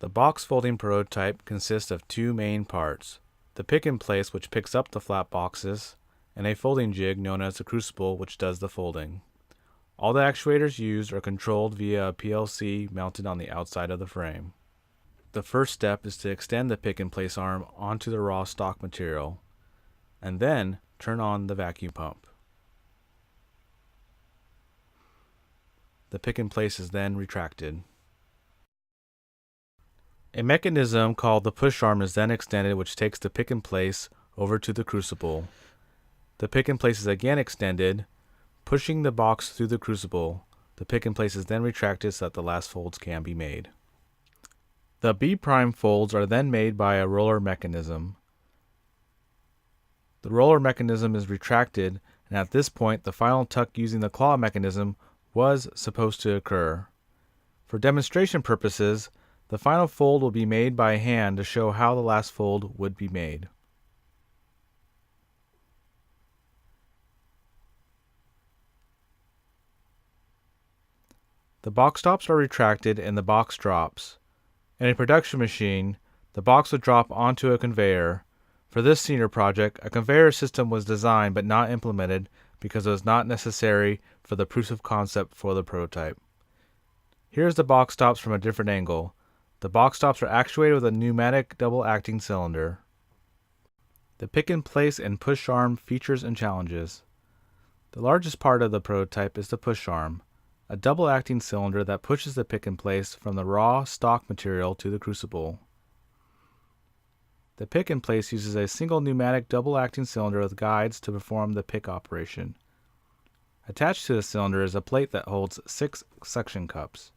The box folding prototype consists of two main parts: the pick and place, which picks up the flat boxes, and a folding jig known as the crucible, which does the folding. All the actuators used are controlled via a PLC mounted on the outside of the frame. The first step is to extend the pick and place arm onto the raw stock material, and then turn on the vacuum pump. The pick and place is then retracted. A mechanism called the push arm is then extended, which takes the pick and place over to the crucible. The pick and place is again extended, pushing the box through the crucible. The pick and place is then retracted so that the last folds can be made. The B' folds are then made by a roller mechanism. The roller mechanism is retracted, and at this point the final tuck using the claw mechanism was supposed to occur. For demonstration purposes, the final fold will be made by hand to show how the last fold would be made. The box tops are retracted and the box drops. In a production machine, the box would drop onto a conveyor. For this senior project, a conveyor system was designed but not implemented because it was not necessary for the proof of concept for the prototype. Here's the box tops from a different angle. The box tops are actuated with a pneumatic double-acting cylinder. The pick and place and push arm features and challenges. The largest part of the prototype is the push arm, a double-acting cylinder that pushes the pick and place from the raw stock material to the crucible. The pick and place uses a single pneumatic double-acting cylinder with guides to perform the pick operation. Attached to the cylinder is a plate that holds 6 suction cups.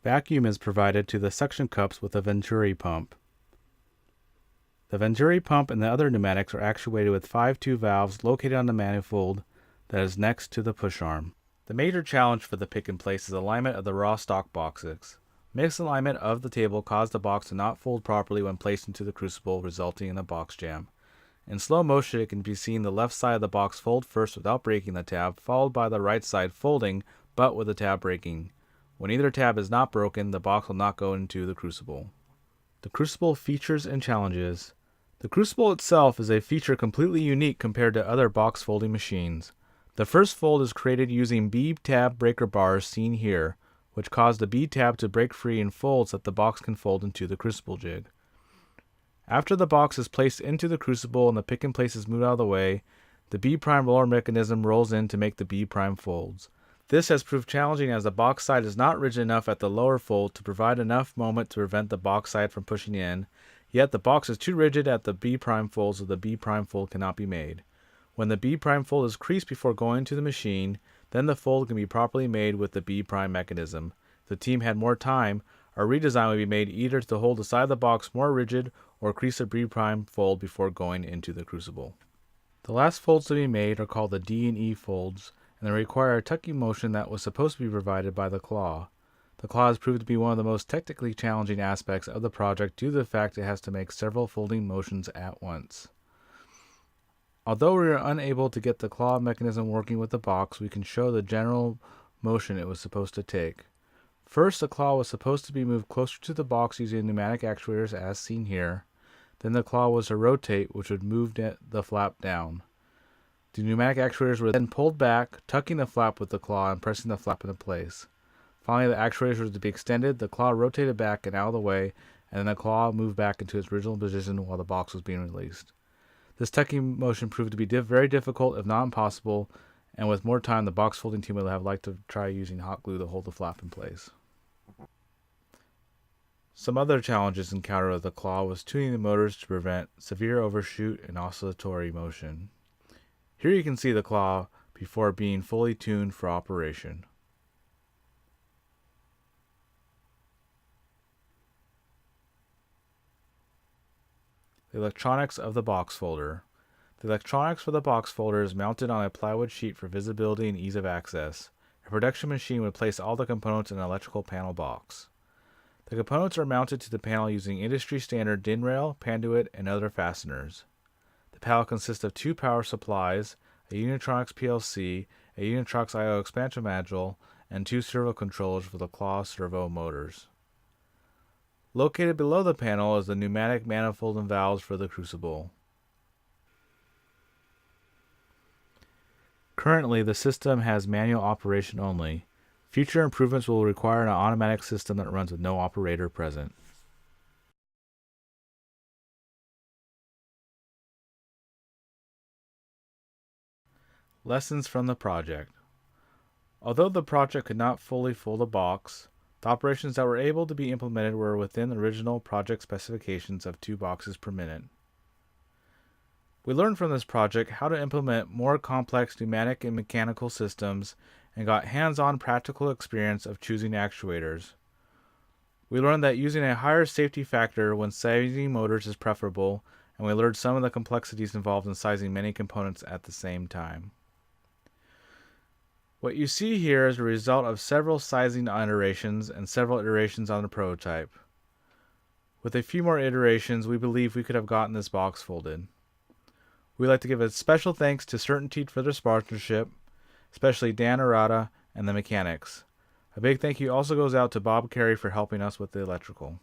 Vacuum is provided to the suction cups with a Venturi pump. The Venturi pump and the other pneumatics are actuated with 5 valves located on the manifold that is next to the push arm. The major challenge for the pick and place is alignment of the raw stock boxes. Misalignment of the table caused the box to not fold properly when placed into the crucible, resulting in a box jam. In slow motion, it can be seen the left side of the box fold first without breaking the tab, followed by the right side folding but with the tab breaking. When either tab is not broken, the box will not go into the crucible. The crucible features and challenges. The crucible itself is a feature completely unique compared to other box folding machines. The first fold is created using B-tab breaker bars seen here, which cause the B-tab to break free and fold so that the box can fold into the crucible jig. After the box is placed into the crucible and the pick and place is moved out of the way, the B' roller mechanism rolls in to make the B' folds. This has proved challenging as the box side is not rigid enough at the lower fold to provide enough moment to prevent the box side from pushing in, yet the box is too rigid at the B' fold so the B' fold cannot be made. When the B' fold is creased before going to the machine, then the fold can be properly made with the B' mechanism. If the team had more time, a redesign would be made either to hold the side of the box more rigid or crease the B' fold before going into the crucible. The last folds to be made are called the D and E folds, and they require a tucking motion that was supposed to be provided by the claw. The claw has proved to be one of the most technically challenging aspects of the project due to the fact it has to make several folding motions at once. Although we are unable to get the claw mechanism working with the box, we can show the general motion it was supposed to take. First, the claw was supposed to be moved closer to the box using pneumatic actuators as seen here. Then the claw was to rotate, which would move the flap down. The pneumatic actuators were then pulled back, tucking the flap with the claw and pressing the flap into place. Finally, the actuators were to be extended, the claw rotated back and out of the way, and then the claw moved back into its original position while the box was being released. This tucking motion proved to be very difficult, if not impossible, and with more time, the box folding team would have liked to try using hot glue to hold the flap in place. Some other challenges encountered with the claw was tuning the motors to prevent severe overshoot and oscillatory motion. Here you can see the claw before being fully tuned for operation. The electronics of the box folder. The electronics for the box folder is mounted on a plywood sheet for visibility and ease of access. A production machine would place all the components in an electrical panel box. The components are mounted to the panel using industry standard DIN rail, panduit, and other fasteners. The panel consists of 2 power supplies, a Unitronics PLC, a Unitronics I/O expansion module, and 2 servo controllers for the claw servo motors. Located below the panel is the pneumatic manifold and valves for the crucible. Currently, the system has manual operation only. Future improvements will require an automatic system that runs with no operator present. Lessons from the project. Although the project could not fully fold a box, the operations that were able to be implemented were within the original project specifications of 2 boxes per minute. We learned from this project how to implement more complex pneumatic and mechanical systems and got hands-on practical experience of choosing actuators. We learned that using a higher safety factor when sizing motors is preferable, and we learned some of the complexities involved in sizing many components at the same time. What you see here is a result of several sizing iterations and several iterations on the prototype. With a few more iterations, we believe we could have gotten this box folded. We'd like to give a special thanks to Certainty for their sponsorship, especially Dan Arata and the mechanics. A big thank you also goes out to Bob Carey for helping us with the electrical.